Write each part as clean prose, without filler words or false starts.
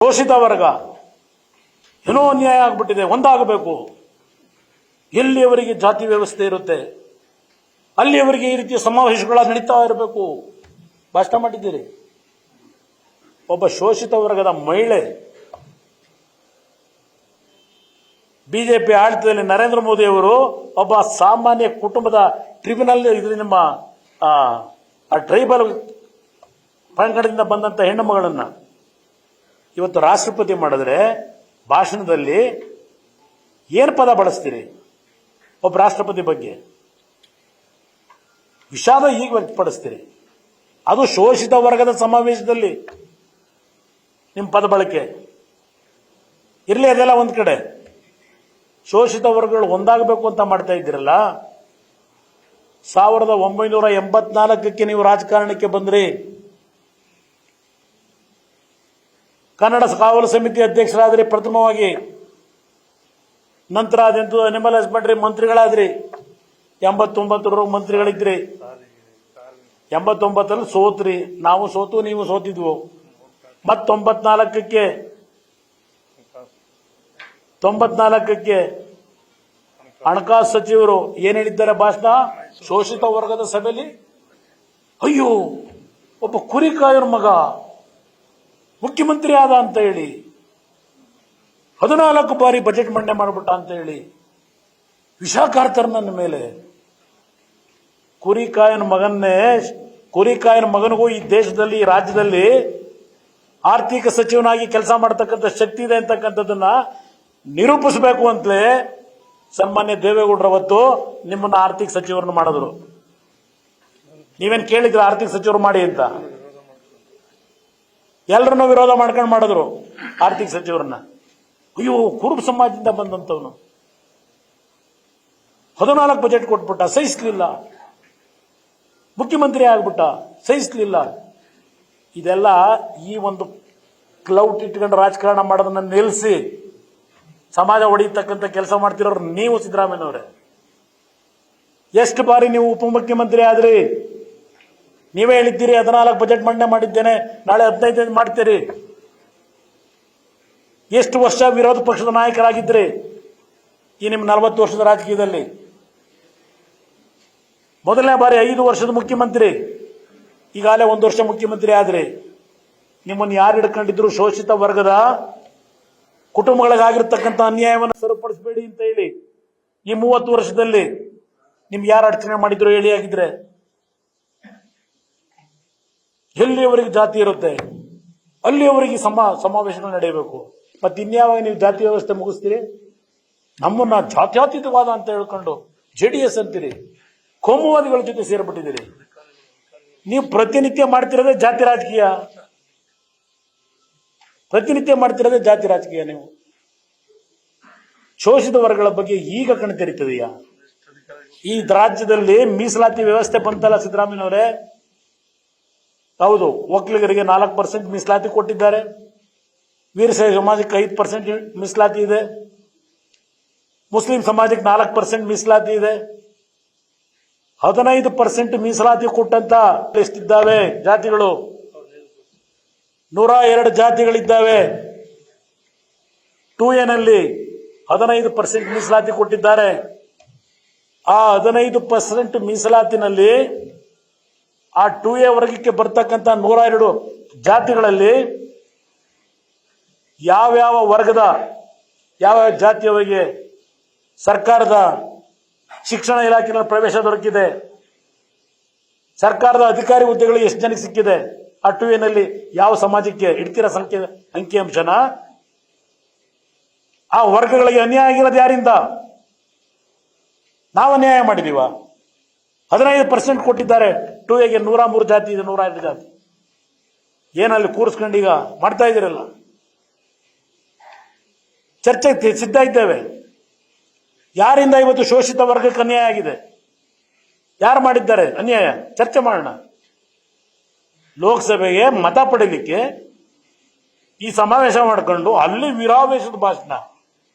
ಶೋಷಿತ ವರ್ಗ ಏನೋ ಅನ್ಯಾಯ ಆಗ್ಬಿಟ್ಟಿದೆ, ಒಂದಾಗಬೇಕು. ಎಲ್ಲಿಯವರೆಗೆ ಜಾತಿ ವ್ಯವಸ್ಥೆ ಇರುತ್ತೆ ಅಲ್ಲಿಯವರೆಗೆ ಈ ರೀತಿಯ ಸಮಾವೇಶಗಳ ನಡೀತಾ ಇರಬೇಕು. ಭಾಷಣ ಮಾಡಿದ್ದೀರಿ. ಒಬ್ಬ ಶೋಷಿತ ವರ್ಗದ ಮಹಿಳೆ ಬಿಜೆಪಿ ಆಡಳಿತದಲ್ಲಿ ನರೇಂದ್ರ ಮೋದಿ ಅವರು ಒಬ್ಬ ಸಾಮಾನ್ಯ ಕುಟುಂಬದ ಟ್ರಿಬ್ಯುನಲ್ ನಿಮ್ಮ ಟ್ರೈಬಲ್ ಪಂಗಡದಿಂದ ಬಂದಂತ ಹೆಣ್ಣು ಮಗಳನ್ನ ಇವತ್ತು ರಾಷ್ಟ್ರಪತಿ ಮಾಡಿದ್ರೆ ಭಾಷಣದಲ್ಲಿ ಏನು ಪದ ಬಳಸ್ತೀರಿ? ಒಬ್ಬ ರಾಷ್ಟ್ರಪತಿ ಬಗ್ಗೆ ವಿಷಾದ ಈಗ ವ್ಯಕ್ತಪಡಿಸ್ತೀರಿ, ಅದು ಶೋಷಿತ ವರ್ಗದ ಸಮಾವೇಶದಲ್ಲಿ ನಿಮ್ಮ ಪದ ಬಳಕೆ ಇರಲಿ. ಅದೆಲ್ಲ ಒಂದ್ ಕಡೆ ಶೋಷಿತ ವರ್ಗಗಳು ಒಂದಾಗಬೇಕು ಅಂತ ಮಾಡ್ತಾ ಇದ್ದೀರಲ್ಲ. 1984ಕ್ಕೆ ನೀವು ರಾಜಕಾರಣಕ್ಕೆ ಬಂದ್ರಿ. ಕನ್ನಡ ಕಾವಲು ಸಮಿತಿ ಅಧ್ಯಕ್ಷರಾದ್ರಿ ಪ್ರಥಮವಾಗಿ. ನಂತರ ಅದೆಂತೂ ಅನಿಮಲ್ ಹಸ್ಬೆಂಡ್ರಿ ಮಂತ್ರಿಗಳಾದ್ರಿ. 89 ಮಂತ್ರಿಗಳಿದ್ರಿ. 89ರಲ್ಲಿ ಸೋತ್ರಿ. ನಾವು ಸೋತು ನೀವು ಸೋತಿದ್ವು. ಮತ್ 94ಕ್ಕೆ ಹಣಕಾಸು ಸಚಿವರು ಏನ್ ಹೇಳಿದ್ದಾರೆ ಭಾಷಣ ಶೋಷಿತ ವರ್ಗದ ಸಭೆಯಲ್ಲಿ? ಅಯ್ಯೋ, ಒಬ್ಬ ಕುರಿಕಾಯರ ಮಗ ಮುಖ್ಯಮಂತ್ರಿ ಆದ ಅಂತ ಹೇಳಿ 14 ಬಾರಿ ಬಜೆಟ್ ಮಂಡನೆ ಮಾಡಿಬಿಟ್ಟ ಅಂತ ಹೇಳಿ ವಿಷಾಕಾರ್ತಾರೆ ನನ್ನ ಮೇಲೆ. ಕುರಿಕಾಯನ ಮಗನಿಗೂ ಈ ದೇಶದಲ್ಲಿ, ಈ ರಾಜ್ಯದಲ್ಲಿ ಆರ್ಥಿಕ ಸಚಿವನಾಗಿ ಕೆಲಸ ಮಾಡತಕ್ಕಂಥ ಶಕ್ತಿ ಇದೆ ಅಂತಕ್ಕಂಥದ್ದನ್ನ ನಿರೂಪಿಸಬೇಕು ಅಂತಲೇ ಸನ್ಮಾನ್ಯ ದೇವೇಗೌಡರವತ್ತು ನಿಮ್ಮನ್ನ ಆರ್ಥಿಕ ಸಚಿವರನ್ನು ಮಾಡಿದ್ರು. ನೀವೇನ್ ಕೇಳಿದ್ರ ಆರ್ಥಿಕ ಸಚಿವರು ಮಾಡಿ ಅಂತ? ಎಲ್ಲರನ್ನೂ ವಿರೋಧ ಮಾಡ್ಕೊಂಡು ಮಾಡಿದ್ರು ಆರ್ಥಿಕ ಸಚಿವರನ್ನ. ಅಯ್ಯೋ, ಕುರುಬ ಸಮಾಜದಿಂದ ಬಂದಂತವನು 14 ಬಜೆಟ್ ಕೊಟ್ಬಿಟ್ಟ, ಸಹಿಸ್ಲಿಲ್ಲ. ಮುಖ್ಯಮಂತ್ರಿ ಆಗ್ಬಿಟ್ಟ, ಸಹಿಸ್ಲಿಲ್ಲ. ಇದೆಲ್ಲ ಈ ಒಂದು ಕ್ಲೌಟ್ ಇಟ್ಕೊಂಡು ರಾಜಕಾರಣ ಮಾಡೋದನ್ನ ನಿಲ್ಲಿಸಿ ಸಮಾಜ ಹೊಡೆಯತಕ್ಕಂಥ ಕೆಲಸ ಮಾಡ್ತಿರೋರು ನೀವು ಸಿದ್ದರಾಮಯ್ಯನವರೇ. ಎಷ್ಟು ಬಾರಿ ನೀವು ಉಪಮುಖ್ಯಮಂತ್ರಿ ಆದ್ರಿ? ನೀವೇ ಹೇಳಿದ್ದೀರಿ 14 ಬಜೆಟ್ ಮಂಡನೆ ಮಾಡಿದ್ದೇನೆ, ನಾಳೆ 15 ಮಾಡ್ತೀರಿ. ಎಷ್ಟು ವರ್ಷ ವಿರೋಧ ಪಕ್ಷದ ನಾಯಕರಾಗಿದ್ರಿ ಈ ನಿಮ್ಮ 40 ವರ್ಷದ ರಾಜಕೀಯದಲ್ಲಿ? ಮೊದಲನೇ ಬಾರಿ 5 ವರ್ಷದ ಮುಖ್ಯಮಂತ್ರಿ, ಈಗಾಗಲೇ 1 ವರ್ಷ ಮುಖ್ಯಮಂತ್ರಿ ಆದ್ರಿ. ನಿಮ್ಮನ್ನು ಯಾರು ಹಿಡ್ಕೊಂಡಿದ್ರು? ಶೋಷಿತ ವರ್ಗದ ಕುಟುಂಬಗಳಿಗಾಗಿರ್ತಕ್ಕಂಥ ಅನ್ಯಾಯವನ್ನು ಸರಿಪಡಿಸಬೇಡಿ ಅಂತ ಹೇಳಿ ಈ 30 ವರ್ಷದಲ್ಲಿ ನಿಮ್ಗೆ ಯಾರು ಅಡಚಣೆ ಮಾಡಿದ್ರು ಹೇಳಿ? ಆಗಿದ್ರೆ ಎಲ್ಲಿಯವರೆಗೆ ಜಾತಿ ಇರುತ್ತೆ ಅಲ್ಲಿಯವರೆಗೆ ಸಮಾವೇಶಗಳು ನಡೆಯಬೇಕು. ಮತ್ತೆ ಇನ್ಯಾವಾಗ ನೀವು ಜಾತಿ ವ್ಯವಸ್ಥೆ ಮುಗಿಸ್ತೀರಿ? ನಮ್ಮನ್ನ ಜಾತ್ಯತೀತವಾದ ಅಂತ ಹೇಳ್ಕೊಂಡು JDS ಅಂತೀರಿ, ಕೋಮುವಾದಿಗಳ ಜೊತೆ ಸೇರ್ಬಿಟ್ಟಿದ್ದೀರಿ. ನೀವು ಪ್ರತಿನಿತ್ಯ ಮಾಡ್ತಿರೋದೇ ಜಾತಿ ರಾಜಕೀಯ. ಪ್ರತಿನಿತ್ಯ ಮಾಡ್ತಿರೋದೇ ಜಾತಿ ರಾಜಕೀಯ. ನೀವು ಶೋಷಿತ ವರ್ಗಗಳ ಬಗ್ಗೆ ಈಗ ಕಣ್ತೆರೀತದೆಯಾ? ಈ ರಾಜ್ಯದಲ್ಲಿ ಮೀಸಲಾತಿ ವ್ಯವಸ್ಥೆ ಬಂತಲ್ಲ ಸಿದ್ದರಾಮಯ್ಯನವರೇ? ಹೌದು, ಒಕ್ಕಲಿಗರಿಗೆ 4% ಮೀಸಲಾತಿ ಕೊಟ್ಟಿದ್ದಾರೆ. ವೀರಶೈವ ಸಮಾಜಕ್ಕೆ 5% ಮೀಸಲಾತಿ ಇದೆ. ಮುಸ್ಲಿಂ ಸಮಾಜಕ್ಕೆ 4% ಮೀಸಲಾತಿ ಇದೆ. 15% ಮೀಸಲಾತಿ ಕೊಟ್ಟಂತ ಎಷ್ಟಿದ್ದಾವೆ ಜಾತಿಗಳು? 102 ಜಾತಿಗಳಿದ್ದಾವೆ. 2A ನಲ್ಲಿ 15% ಮೀಸಲಾತಿ ಕೊಟ್ಟಿದ್ದಾರೆ. ಆ 15% ಮೀಸಲಾತಿನಲ್ಲಿ ಆ 2A ವರ್ಗಕ್ಕೆ ಬರ್ತಕ್ಕಂಥ 102 ಜಾತಿಗಳಲ್ಲಿ ಯಾವ್ಯಾವ ವರ್ಗದ ಯಾವ ಜಾತಿಯವರಿಗೆ ಸರ್ಕಾರದ ಶಿಕ್ಷಣ ಇಲಾಖೆಯಲ್ಲಿ ಪ್ರವೇಶ ದೊರಕಿದೆ, ಸರ್ಕಾರದ ಅಧಿಕಾರಿ ಹುದ್ದೆಗಳು ಎಷ್ಟು ಜನಕ್ಕೆ ಸಿಕ್ಕಿದೆ, ಆ 2A ನಲ್ಲಿ ಯಾವ ಸಮಾಜಕ್ಕೆ ಇಡ್ತೀರ ಅಂಕಿಅಂಶನ? ಆ ವರ್ಗಗಳಿಗೆ ಅನ್ಯಾಯ ಆಗಿರೋದು ಯಾರಿಂದ? ನಾವು ಅನ್ಯಾಯ ಮಾಡಿದೀವ? 15% ಕೊಟ್ಟಿದ್ದಾರೆ 2Aಗೆ. 103 ಜಾತಿ ಇದೆ, 102 ಜಾತಿ. ಏನಲ್ಲಿ ಕೂರಿಸ್ಕೊಂಡೀಗ ಮಾಡ್ತಾ ಇದ್ದೀರಲ್ಲ. ಚರ್ಚೆಗೆ ಸಿದ್ಧ ಇದ್ದೇವೆ. ಯಾರಿಂದ ಇವತ್ತು ಶೋಷಿತ ವರ್ಗಕ್ಕೆ ಅನ್ಯಾಯ ಆಗಿದೆ? ಯಾರು ಮಾಡಿದ್ದಾರೆ ಅನ್ಯಾಯ? ಚರ್ಚೆ ಮಾಡೋಣ. ಲೋಕಸಭೆಗೆ ಮತ ಪಡೀಲಿಕ್ಕೆ ಈ ಸಮಾವೇಶ ಮಾಡಿಕೊಂಡು ಅಲ್ಲಿ ವಿರಾವೇಶದ ಭಾಷಣ,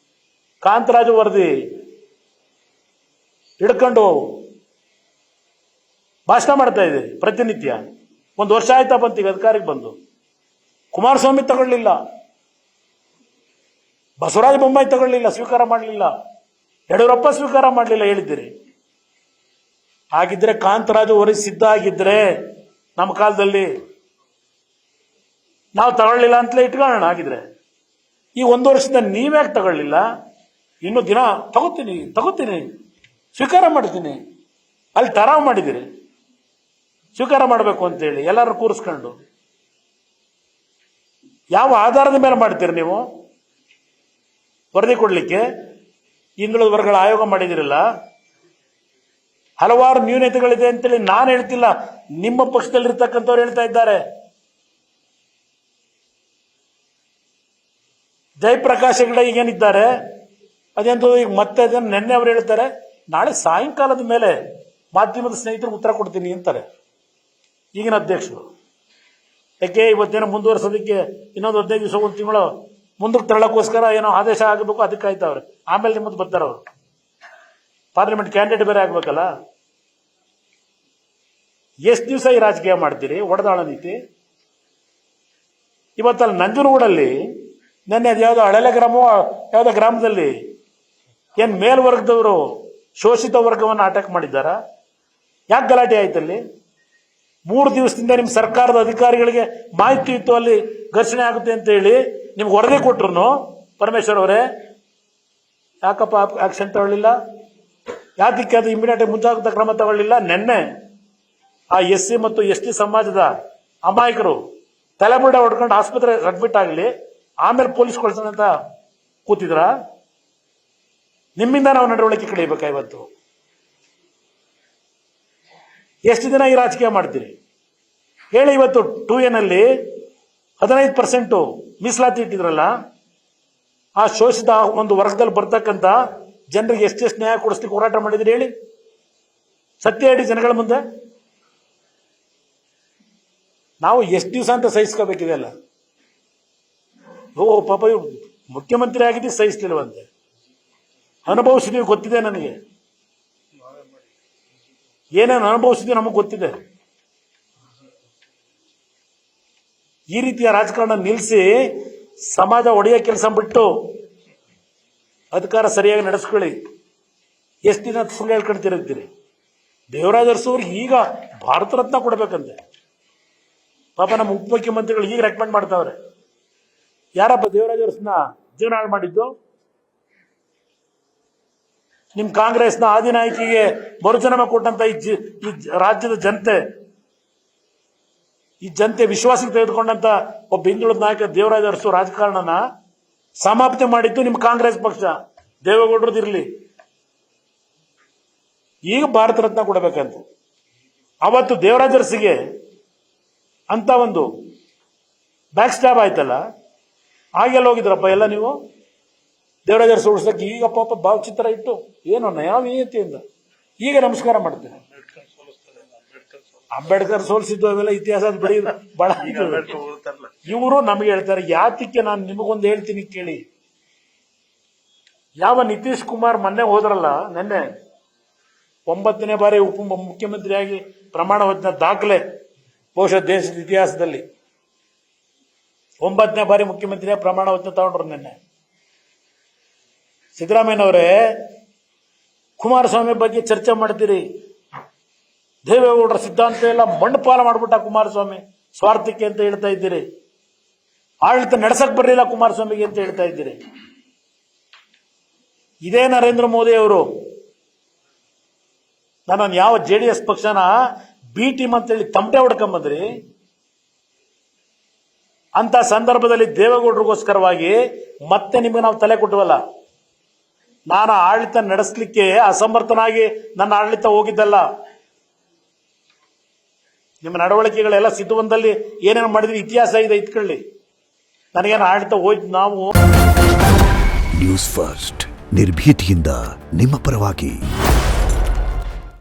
ಕಾಂತರಾಜು ವರದಿ ಹಿಡ್ಕೊಂಡು ಭಾಷಣ ಮಾಡ್ತಾ ಇದೆ ಪ್ರತಿನಿತ್ಯ. 1 ವರ್ಷ ಆಯ್ತಾ ಬಂತೀಗ ಅಧಿಕಾರಕ್ಕೆ ಬಂದು? ಕುಮಾರಸ್ವಾಮಿ ತಗೊಳ್ಳಿಲ್ಲ, ಬಸವರಾಜ ಬೊಮ್ಮಾಯಿ ತಗೊಳ್ಳಿಲ್ಲ, ಸ್ವೀಕಾರ ಮಾಡಲಿಲ್ಲ. ಯಡಿಯೂರಪ್ಪ ಸ್ವೀಕಾರ ಮಾಡಲಿಲ್ಲ, ಹೇಳಿದ್ದೀರಿ. ಹಾಗಿದ್ರೆ ಕಾಂತರಾಜು ಹೊರಗೆ ಸಿದ್ಧ ಆಗಿದ್ರೆ ನಮ್ಮ ಕಾಲದಲ್ಲಿ ನಾವು ತಗೊಳ್ಳಿಲ್ಲ ಅಂತಲೇ ಇಟ್ಕೊಳ್ಳೋಣ. ಆಗಿದ್ರೆ ಈ 1 ವರ್ಷದಿಂದ ನೀವ್ಯಾಕೆ ತಗೊಳ್ಳಿಲ್ಲ? ಇನ್ನು ದಿನ ತಗೋತೀನಿ ಸ್ವೀಕಾರ ಮಾಡ್ತೀನಿ. ಅಲ್ಲಿ ತರಾವ್ ಮಾಡಿದಿರಿ ಸ್ವೀಕಾರ ಮಾಡಬೇಕು ಅಂತೇಳಿ ಎಲ್ಲರೂ ಕೂರಿಸ್ಕೊಂಡು. ಯಾವ ಆಧಾರದ ಮೇಲೆ ಮಾಡ್ತೀರಿ ನೀವು ವರದಿ ಕೊಡ್ಲಿಕ್ಕೆ? ಹಿಂದುಳಿದ ವರ್ಗಗಳ ಆಯೋಗ ಮಾಡಿದಿರಲ್ಲ, ಹಲವಾರು ನ್ಯೂನತೆಗಳಿದೆ ಅಂತೇಳಿ ನಾನು ಹೇಳ್ತಿಲ್ಲ, ನಿಮ್ಮ ಪಕ್ಷದಲ್ಲಿರ್ತಕ್ಕಂಥವ್ರು ಹೇಳ್ತಾ ಇದ್ದಾರೆ. ಜಯಪ್ರಕಾಶ್ ಹೆಗಡೆ ಈಗೇನಿದ್ದಾರೆ ಅದೇಂತೂ ಈಗ ಮತ್ತೆ ಅದನ್ನು ನಿನ್ನೆ ಅವ್ರು ಹೇಳ್ತಾರೆ, ನಾಳೆ ಸಾಯಂಕಾಲದ ಮೇಲೆ ಮಾಧ್ಯಮದ ಸ್ನೇಹಿತರಿಗೆ ಉತ್ತರ ಕೊಡ್ತೀನಿ ಅಂತಾರೆ ಈಗಿನ ಅಧ್ಯಕ್ಷರು. ಯಾಕೆ ಇವತ್ತೇನೋ ಮುಂದುವರ್ಸೋದಕ್ಕೆ ಇನ್ನೊಂದು 15 ದಿವಸ 1 ತಿಂಗಳು ಮುಂದಕ್ಕೆ ತಳ್ಳೋಕ್ಕೋಸ್ಕರ ಏನೋ ಆದೇಶ ಆಗಬೇಕು, ಅದಕ್ಕೆ ಆಯ್ತವ್ರೆ. ಆಮೇಲೆ ನಿಮ್ಮದು ಬರ್ತಾರೆ ಅವರು. ಪಾರ್ಲಿಮೆಂಟ್ ಕ್ಯಾಂಡಿಡೇಟ್ ಬೇರೆ ಆಗ್ಬೇಕಲ್ಲ. ಎಷ್ಟು ದಿವಸ ಈ ರಾಜಕೀಯ ಮಾಡ್ತೀರಿ? ಒಡೆದಾಳ ನೀತಿ. ಇವತ್ತಲ್ಲಿ ನಂಜನಗೂಡಲ್ಲಿ ನೆನ್ನೆ ಅದ್ಯಾವುದೋ ಹಳೆಲೆ ಯಾವುದೋ ಗ್ರಾಮದಲ್ಲಿ ಏನ್ ಮೇಲ್ವರ್ಗದವರು ಶೋಷಿತ ವರ್ಗವನ್ನು ಅಟ್ಯಾಕ್ ಮಾಡಿದ್ದಾರ? ಯಾಕೆ ಗಲಾಟೆ ಆಯ್ತಲ್ಲಿ? 3 ದಿವಸದಿಂದ ನಿಮ್ಮ ಸರ್ಕಾರದ ಅಧಿಕಾರಿಗಳಿಗೆ ಮಾಹಿತಿ ಇತ್ತು ಅಲ್ಲಿ ಘರ್ಷಣೆ ಆಗುತ್ತೆ ಅಂತ ಹೇಳಿ ನಿಮ್ಗೆ ವರದಿ ಕೊಟ್ರು. ಪರಮೇಶ್ವರ್ ಅವರೇ ಯಾಕಪ್ಪ ಆಕ್ಷನ್ ತಗೊಳ್ಳಿಲ್ಲ? ಯಾತಕ್ಕೆ ಅದು ಇಮಿಡಿಯೇಟ್ ಮುಂಜಾಗ್ರತಾ ಕ್ರಮ ತಗೊಳ್ಳಿಲ್ಲ? ನೆನ್ನೆ ಆ SC ಮತ್ತು ST ಸಮಾಜದ ಅಮಾಯಕರು ತಲೆಬುಡ ಹೊಡ್ಕೊಂಡು ಆಸ್ಪತ್ರೆ ಅಡ್ಮಿಟ್ ಆಗಲಿ, ಆಮೇಲೆ ಪೊಲೀಸ್ ಕಳ್ಸೋಣ ಅಂತ ಕೂತಿದ್ರ? ನಿಮ್ಮಿಂದ ನಾವು ನಡವಳಿಕೆ ಕಳಿಬೇಕಾ? ಇವತ್ತು ಎಷ್ಟು ದಿನ ಈ ರಾಜಕೀಯ ಮಾಡ್ತೀರಿ ಹೇಳಿ? ಇವತ್ತು 2A ನಲ್ಲಿ 15% ಮೀಸಲಾತಿ ಇಟ್ಟಿದ್ರಲ್ಲ, ಆ ಶೋಷಿತ ಒಂದು ವರ್ಗದಲ್ಲಿ ಬರ್ತಕ್ಕಂಥ ಜನರಿಗೆ ಎಷ್ಟೆಷ್ಟು ನ್ಯಾಯ ಕೊಡಿಸ್ಲಿಕ್ಕೆ ಹೋರಾಟ ಮಾಡಿದ್ರಿ ಹೇಳಿ? ಸತ್ಯ ಹೇಳಿ ಜನಗಳ ಮುಂದೆ. ನಾವು ಎಷ್ಟು ದಿವಸ ಅಂತ ಸಹಿಸ್ಕೋಬೇಕಿದೆ ಅಲ್ಲ? ಪಾಪ ಇವ್ರು ಮುಖ್ಯಮಂತ್ರಿ ಆಗಿದ್ದು ಸಹಿಸ್ಲಿಲ್ವಂತೆ, ಅನುಭವಿಸಿದೀವಿ, ಗೊತ್ತಿದೆ ನನಗೆ. ಏನೇನು ಅನುಭವಿಸಿದೀವಿ ನಮಗೆ ಗೊತ್ತಿದೆ. ಈ ರೀತಿಯ ರಾಜಕಾರಣ ನಿಲ್ಲಿಸಿ ಸಮಾಜ ಒಡೆಯ ಕೆಲಸ ಬಿಟ್ಟು ಅಧಿಕಾರ ಸರಿಯಾಗಿ ನಡೆಸ್ಕೊಳ್ಳಿ. ಎಷ್ಟು ದಿನ ಸುಳ್ಳು ಹೇಳ್ಕೊಂಡು ತಿರುಗ್ತೀರಿ? ದೇವರಾಜ ಅರಸು ಅವ್ರಿಗೆ ಈಗ ಭಾರತ ರತ್ನ ಕೊಡ್ಬೇಕಂತೆ. ಪಾಪ ನಮ್ಮ ಉಪಮುಖ್ಯಮಂತ್ರಿಗಳು ಈಗ ರೆಕಮೆಂಡ್ ಮಾಡ್ತಾವ್ರೆ. ಯಾರಪ್ಪ ದೇವರಾಜ ಅರಸನ್ನ ಜೀವನ ಹಾಳು ಮಾಡಿದ್ದು? ನಿಮ್ ಕಾಂಗ್ರೆಸ್ನ ಆದಿನಾಯಕಿಗೆ ಮರುಜನ್ಮ ಕೊಟ್ಟಂತ ಈ ರಾಜ್ಯದ ಜನತೆ, ಈ ಜನತೆ ವಿಶ್ವಾಸಕ್ಕೆ ತೆಗೆದುಕೊಂಡಂತ ಒಬ್ಬ ಹಿಂದುಳಿದ ನಾಯಕ ದೇವರಾಜ ಅರಸು ರಾಜಕಾರಣನ ಸಮಾಪ್ತಿ ಮಾಡಿದ್ದು ನಿಮ್ಮ ಕಾಂಗ್ರೆಸ್ ಪಕ್ಷ, ದೇವೇಗೌಡರದಿರ್ಲಿ. ಈಗ ಭಾರತ ರತ್ನ ಕೊಡಬೇಕಂತ. ಅವತ್ತು ದೇವರಾಜ ಅರಸಿಗೆ ಅಂತ ಒಂದು ಬ್ಯಾಕ್ ಸ್ಟ್ಯಾಬ್ ಆಯ್ತಲ್ಲ, ಆಗೆಲ್ಲ ಹೋಗಿದ್ರಪ್ಪ ಎಲ್ಲ ನೀವು ದೇವರಾಜ ಅರಸು ಉಳಿಸಕ್ಕೆ? ಈಗ ಪಾಪ ಭಾವಚಿತ್ರ ಇಟ್ಟು ಏನೋ ನಯಾವೀಯತೆಯಿಂದ ಈಗ ನಮಸ್ಕಾರ ಮಾಡ್ತೇನೆ. ಅಂಬೇಡ್ಕರ್ ಸೋಲಿಸಿದ್ದು ಅವೆಲ್ಲ ಇತಿಹಾಸದ ಬರೀ ಬಹಳ. ಇವರು ನಮಗೆ ಹೇಳ್ತಾರೆ. ಯಾತಕ್ಕೆ ನಾನು ನಿಮಗೊಂದು ಹೇಳ್ತೀನಿ ಕೇಳಿ. ಯಾವ ನಿತೀಶ್ ಕುಮಾರ್ ಮೊನ್ನೆ ಹೋದ್ರಲ್ಲ, ನಿನ್ನೆ 9ನೇ ಬಾರಿ ಮುಖ್ಯಮಂತ್ರಿಯಾಗಿ ಪ್ರಮಾಣ ವಚನ ದಾಖಲೆ, ಬಹುಶಃ ದೇಶದ ಇತಿಹಾಸದಲ್ಲಿ 9ನೇ ಬಾರಿ ಮುಖ್ಯಮಂತ್ರಿಯಾಗಿ ಪ್ರಮಾಣ ವಚನ ತಗೊಂಡ್ರು ನಿನ್ನೆ. ಸಿದ್ದರಾಮಯ್ಯನವರೇ, ಕುಮಾರಸ್ವಾಮಿ ಬಗ್ಗೆ ಚರ್ಚೆ ಮಾಡ್ತೀರಿ. ದೇವೇಗೌಡರ ಸಿದ್ಧಾಂತ ಎಲ್ಲ ಮಣ್ಣುಪಾಲ ಮಾಡ್ಬಿಟ್ಟ ಕುಮಾರಸ್ವಾಮಿ ಸ್ವಾರ್ಥಕ್ಕೆ ಅಂತ ಹೇಳ್ತಾ ಇದ್ದೀರಿ. ಆಡಳಿತ ನಡೆಸಕ್ ಬರಲಿಲ್ಲ ಕುಮಾರಸ್ವಾಮಿಗೆ ಅಂತ ಹೇಳ್ತಾ ಇದ್ದೀರಿ. ಇದೇ ನರೇಂದ್ರ ಮೋದಿ ಅವರು ನನ್ನನ್ನು ಯಾವ JDS ಪಕ್ಷನ ಬಿ ಟೀಮ್ ಅಂತೇಳಿ ತಮಟೆ ಹೊಡ್ಕೊಂಬಂದ್ರಿ. ಅಂತ ಸಂದರ್ಭದಲ್ಲಿ ದೇವೇಗೌಡರಿಗೋಸ್ಕರವಾಗಿ ಮತ್ತೆ ನಿಮಗೆ ನಾವು ತಲೆ ಕೊಟ್ಟವಲ್ಲ. ನಾನು ಆಡಳಿತ ನಡೆಸಲಿಕ್ಕೆ ಅಸಮರ್ಥನಾಗಿ ನನ್ನ ಆಡಳಿತ ಹೋಗಿದ್ದಲ್ಲ. ನಿಮ್ಮ ನಡವಳಿಕೆಗಳೆಲ್ಲ ಸಿದ್ಧವೊಂದಲ್ಲಿ ಏನೇನು ಮಾಡಿದ್ರಿ ಇತಿಹಾಸ ಇದೆ, ಇಟ್ಕೊಳ್ಳಿ. ನನಗೇನು ಆಡಳಿತ ಹೋಯ್ತು. ನಾವು ನ್ಯೂಸ್ ಫಸ್ಟ್ ನಿರ್ಭೀತಿಯಿಂದ ನಿಮ್ಮ ಪರವಾಗಿ.